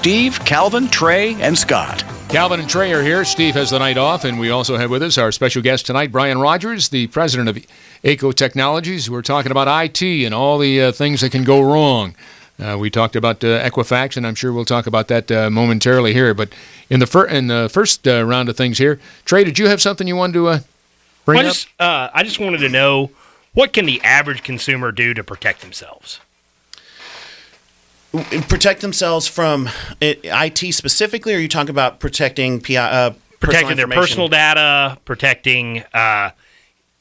Steve, Calvin, Trey, and Scott. Calvin and Trey are here. Steve has the night off, and we also have with us our special guest tonight, Brian Rogers, the president of ACO Technologies. We're talking about IT and all the things that can go wrong. We talked about Equifax, and I'm sure we'll talk about that momentarily here. But in the first round of things here, Trey, did you have something you wanted to bring up? I just wanted to know, what can the average consumer do to protect themselves? Protect themselves from IT specifically, or are you talking about protecting protecting their personal data, protecting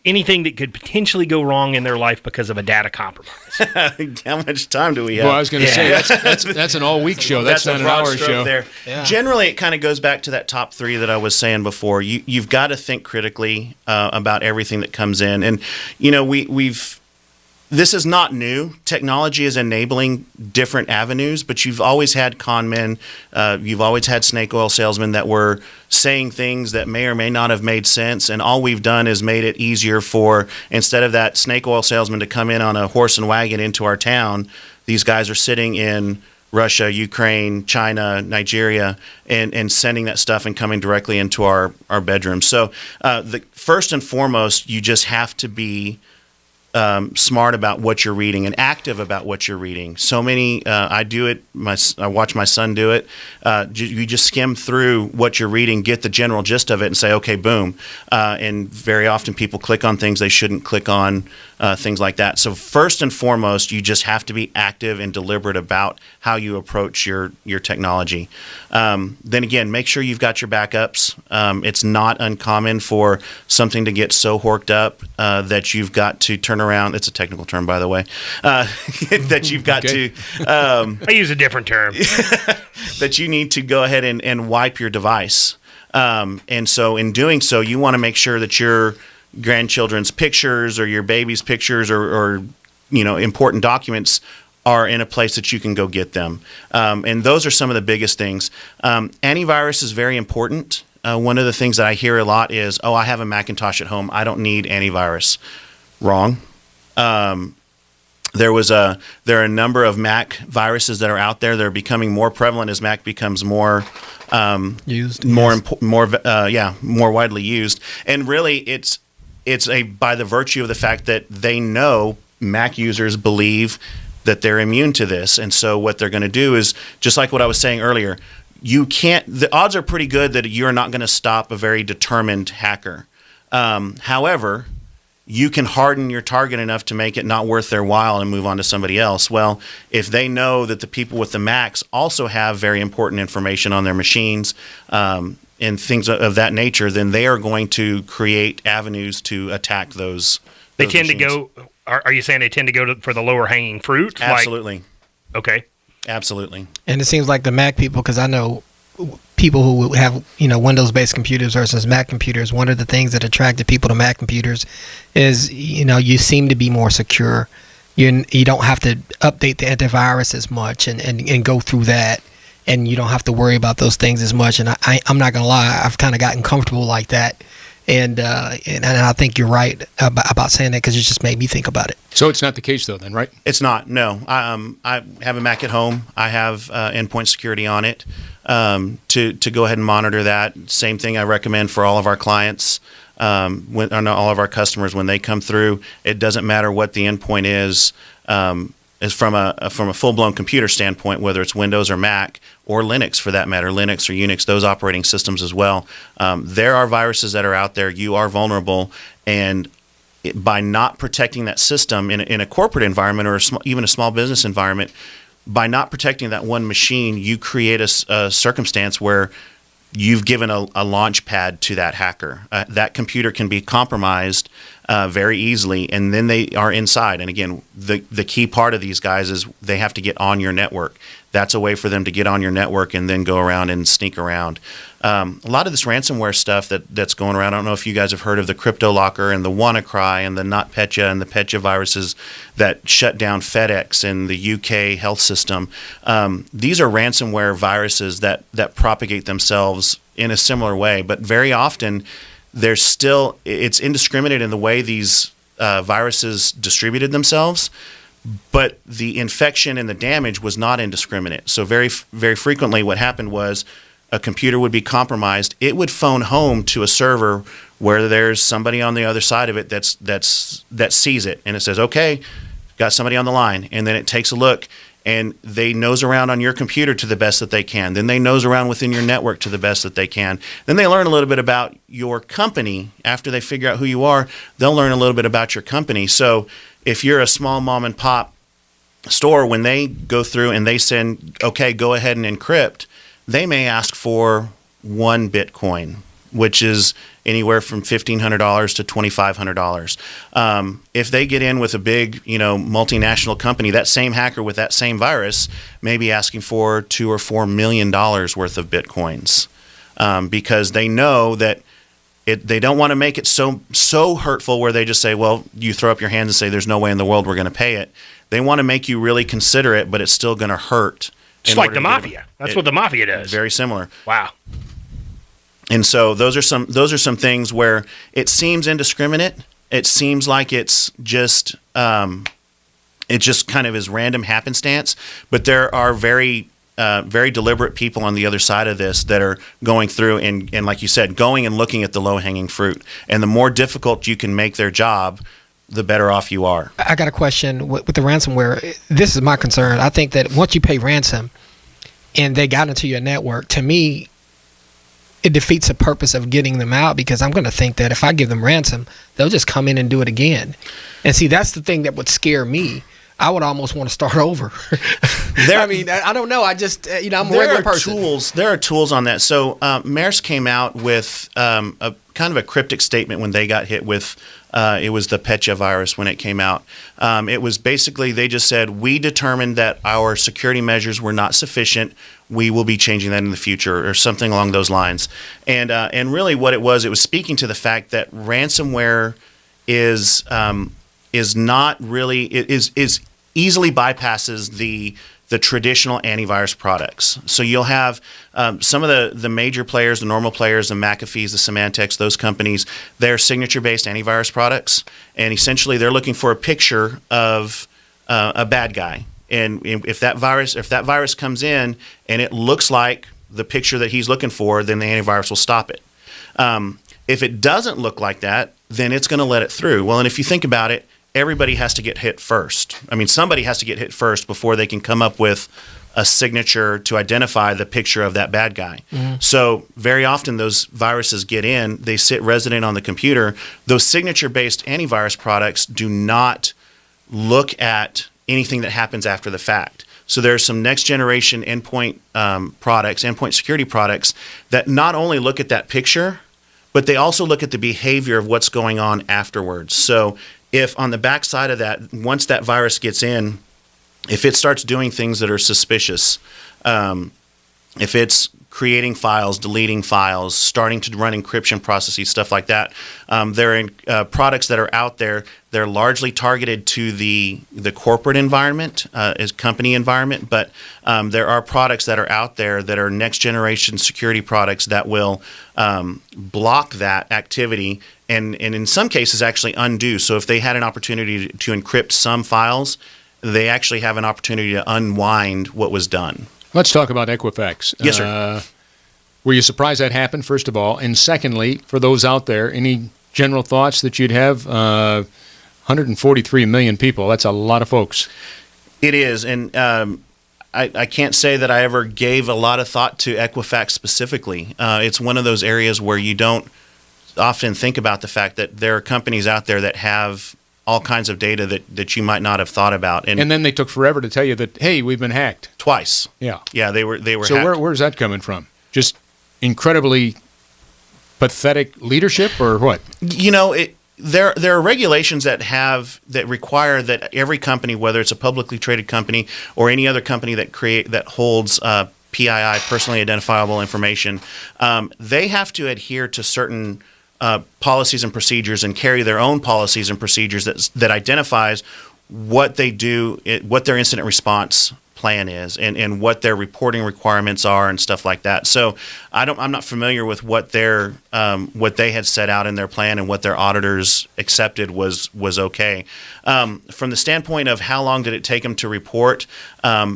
anything that could potentially go wrong in their life because of a data compromise? How much time do we have? Well, I was going to say, that's an all-week show. That's not an hour show. There. Yeah. Generally, it kind of goes back to that top three that I was saying before. You've got to think critically about everything that comes in. And, we've this is not new. Technology is enabling different avenues, but you've always had con men, you've always had snake oil salesmen that were saying things that may or may not have made sense, and all we've done is made it easier for, instead of that snake oil salesman to come in on a horse and wagon into our town, these guys are sitting in Russia, Ukraine, China, Nigeria, and sending that stuff and coming directly into our bedrooms. So first and foremost, you just have to be smart about what you're reading and active about what you're reading. So many, I do it. I watch my son do it. You just skim through what you're reading, get the general gist of it, and say, okay, boom. And very often people click on things they shouldn't click on, things like that. So first and foremost, you just have to be active and deliberate about how you approach your technology. Then again, make sure you've got your backups. It's not uncommon for something to get so horked up that you've got to turn around. It's a technical term, by the way, that you've got to. I use a different term. That you need to go ahead and wipe your device. And so in doing so, you want to make sure that your grandchildren's pictures or your baby's pictures or important documents are in a place that you can go get them. And those are some of the biggest things. Antivirus is very important. One of the things that I hear a lot is, I have a Macintosh at home, I don't need antivirus. Wrong. There are a number of Mac viruses that are out there. They're becoming more prevalent as Mac becomes more used, more widely used. And really, it's by the virtue of the fact that they know Mac users believe that they're immune to this, and so what they're going to do is, just like what I was saying earlier, the odds are pretty good that you're not going to stop a very determined hacker. However, you can harden your target enough to make it not worth their while and move on to somebody else. Well, if they know that the people with the Macs also have very important information on their machines and things of that nature, then they are going to create avenues to attack those. They tend to go. Are you saying they tend to go for the lower hanging fruit? Absolutely. Okay. Absolutely. And it seems like the Mac people, because I know people who have Windows-based computers versus Mac computers, one of the things that attracted people to Mac computers is you seem to be more secure. You don't have to update the antivirus as much and go through that, and you don't have to worry about those things as much. And I'm not gonna lie, I've kind of gotten comfortable like that. And I think you're right about saying that, because it just made me think about it. So it's not the case, though, then, right? It's not, no. I have a Mac at home. I have endpoint security on it to go ahead and monitor that. Same thing I recommend for all of our clients, all of our customers when they come through. It doesn't matter what the endpoint is from a full-blown computer standpoint, whether it's Windows or Mac or Linux for that matter, Linux or Unix, those operating systems as well. There are viruses that are out there. You are vulnerable, and by not protecting that system in a corporate environment or even a small business environment, by not protecting that one machine, you create a circumstance where you've given a launch pad to that hacker. That computer can be compromised very easily, and then they are inside. And again, the key part of these guys is they have to get on your network. That's a way for them to get on your network and then go around and sneak around. A lot of this ransomware stuff that's going around, I don't know if you guys have heard of the CryptoLocker and the WannaCry and the NotPetya and the Petya viruses that shut down FedEx and the UK health system. These are ransomware viruses that propagate themselves in a similar way, but very often it's indiscriminate in the way these viruses distributed themselves. but the infection and the damage was not indiscriminate. So very frequently what happened was a computer would be compromised. It would phone home to a server where there's somebody on the other side of it that sees it, and it says, okay, got somebody on the line, and then it takes a look, and they nose around on your computer to the best that they can. Then they nose around within your network to the best that they can. Then they learn a little bit about your company. After they figure out who you are, they'll learn a little bit about your company. So if you're a small mom and pop store, when they go through and they send, okay, go ahead and encrypt, they may ask for 1 Bitcoin, which is anywhere from $1,500 to $2,500. If they get in with a big, multinational company, that same hacker with that same virus may be asking for $2 or $4 million worth of Bitcoins, because they know that they don't want to make it so hurtful where they just say, well, you throw up your hands and say, there's no way in the world we're going to pay it. They want to make you really consider it, but it's still going to hurt. Just like the mafia. That's what the mafia does. Very similar. Wow. And so those are some things where it seems indiscriminate. It seems like it's just it just kind of is random happenstance. But there are very deliberate people on the other side of this that are going through and like you said, going and looking at the low hanging fruit. And the more difficult you can make their job, the better off you are. I got a question with the ransomware. This is my concern. I think that once you pay ransom and they got into your network, to me, it defeats the purpose of getting them out, because I'm going to think that if I give them ransom, they'll just come in and do it again. And see, that's the thing that would scare me. I would almost want to start over. I don't know. I just, I'm a regular person. There are tools on that. So Maersk came out with a kind of a cryptic statement when they got hit with, it was the Petya virus when it came out. It was basically, they just said, we determined that our security measures were not sufficient. We will be changing that in the future, or something along those lines. And really what it was speaking to the fact that ransomware is not really, is easily bypasses the traditional antivirus products. So you'll have some of the major players, the normal players, the McAfee's, the Symantec's, those companies, they're signature-based antivirus products, and essentially they're looking for a picture of a bad guy. And if that virus comes in and it looks like the picture that he's looking for, then the antivirus will stop it. If it doesn't look like that, then it's going to let it through. Well, and if you think about it, everybody has to get hit first. I mean, somebody has to get hit first before they can come up with a signature to identify the picture of that bad guy. Mm-hmm. So very often those viruses get in, they sit resident on the computer. Those signature-based antivirus products do not look at anything that happens after the fact. So there are some next-generation endpoint products, endpoint security products, that not only look at that picture, but they also look at the behavior of what's going on afterwards. So if on the back side of that, once that virus gets in, if it starts doing things that are suspicious, if it's creating files, deleting files, starting to run encryption processes, stuff like that, there are products that are out there. They're largely targeted to the corporate environment, as company environment, but there are products that are out there that are next generation security products that will block that activity and in some cases actually undo. So if they had an opportunity to encrypt some files, they actually have an opportunity to unwind what was done. Let's talk about Equifax. Yes, sir. Were you surprised that happened, first of all? And secondly, for those out there, any general thoughts that you'd have? 143 million people, that's a lot of folks. It is, and I can't say that I ever gave a lot of thought to Equifax specifically. It's one of those areas where you don't often think about the fact that there are companies out there that have all kinds of data that you might not have thought about. And then they took forever to tell you that, hey, we've been hacked. Twice. Yeah. Yeah, they were So hacked. where's that coming from? Just incredibly pathetic leadership, or what? You know, there are regulations that require that every company, whether it's a publicly traded company or any other company that holds PII, personally identifiable information, they have to adhere to certain policies and procedures and carry their own policies and procedures that identifies what they do, what their incident response plan is and what their reporting requirements are and stuff like that. So I'm not familiar with what what they had set out in their plan and what their auditors accepted was okay. From the standpoint of how long did it take them to report,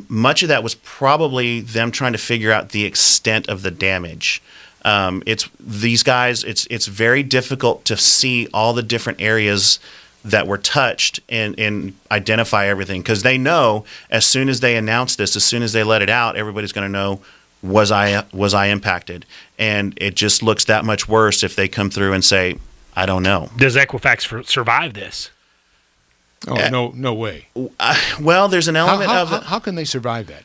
much of that was probably them trying to figure out the extent of the damage. It's these guys. It's very difficult to see all the different areas that were touched and identify everything, because they know as soon as they announce this, as soon as they let it out, everybody's going to know, was I impacted? And it just looks that much worse if they come through and say, I don't know. Does Equifax survive this? Oh, no way. Well, there's an element how can they survive that?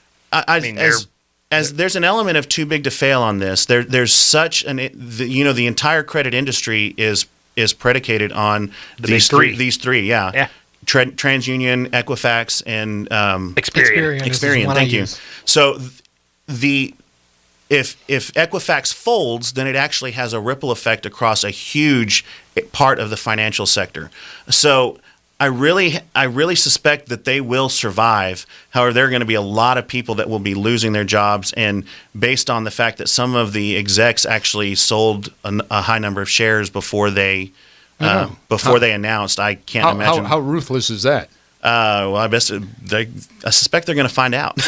There's an element of too big to fail on this. There's such the entire credit industry is predicated on these three. Yeah. TransUnion, Equifax, and Experian. Thank you. So if Equifax folds, then it actually has a ripple effect across a huge part of the financial sector. So I really suspect that they will survive. However, there are going to be a lot of people that will be losing their jobs, and based on the fact that some of the execs actually sold a high number of shares before they announced, I can't imagine. How ruthless is that? Well, I suspect they're going to find out,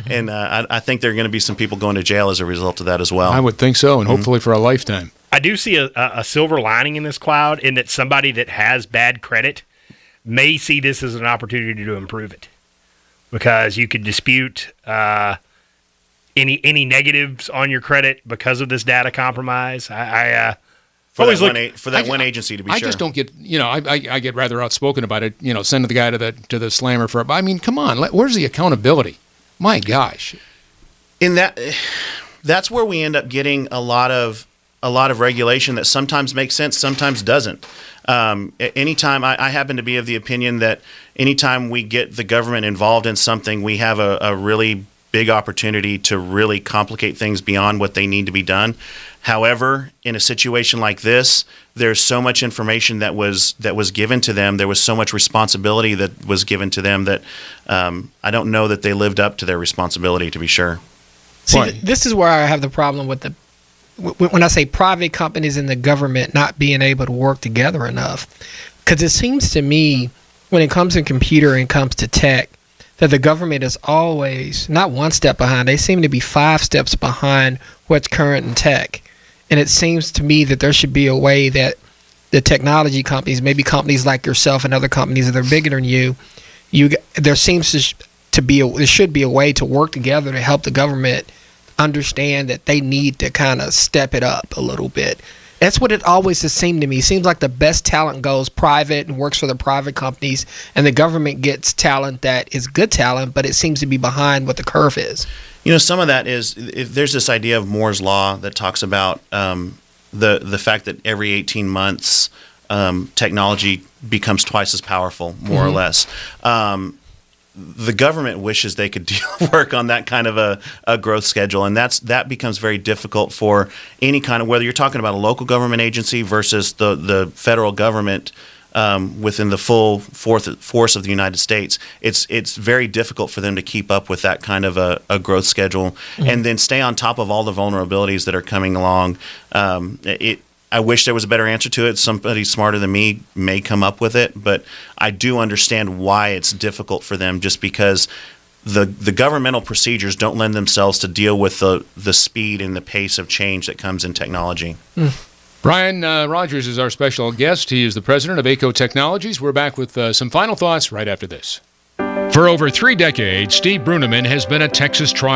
and I think there are going to be some people going to jail as a result of that as well. I would think so, and hopefully for a lifetime. I do see a silver lining in this cloud, in that somebody that has bad credit may see this as an opportunity to improve it, because you could dispute any negatives on your credit because of this data compromise. For that one agency to be sure. I just don't get, I get rather outspoken about it. Sending the guy to the slammer for. I mean, come on, where's the accountability? My gosh. That's where we end up getting a lot of regulation that sometimes makes sense, sometimes doesn't. Anytime I happen to be of the opinion that anytime we get the government involved in something, we have a really big opportunity to really complicate things beyond what they need to be done. However, in a situation like this, there's so much information that was given to them. There was so much responsibility that was given to them that I don't know that they lived up to their responsibility, to be sure. See, this is where I have the problem with when I say private companies and the government not being able to work together enough. Because it seems to me, when it comes to computer and comes to tech, that the government is always not one step behind. They seem to be 5 steps behind what's current in tech. And it seems to me that there should be a way that the technology companies, maybe companies like yourself and other companies that are bigger than you, there should be a way to work together to help the government understand that they need to kind of step it up a little bit. That's what it always has seemed to me. It seems like the best talent goes private and works for the private companies, and the government gets talent that is good talent, but it seems to be behind what the curve is. Some of that is, there's this idea of Moore's Law that talks about the fact that every 18 months technology becomes twice as powerful, more or less. The government wishes they could work on that kind of a growth schedule, and that becomes very difficult for any kind of, whether you're talking about a local government agency versus the federal government within the full force of the United States. It's very difficult for them to keep up with that kind of a growth schedule, and then stay on top of all the vulnerabilities that are coming along. I wish there was a better answer to it. Somebody smarter than me may come up with it, but I do understand why it's difficult for them, just because the governmental procedures don't lend themselves to deal with the speed and the pace of change that comes in technology. Brian Rogers is our special guest. He is the president of ACO Technologies. We're back with some final thoughts right after this. For over 3 decades, Steve Bruneman has been a Texas trial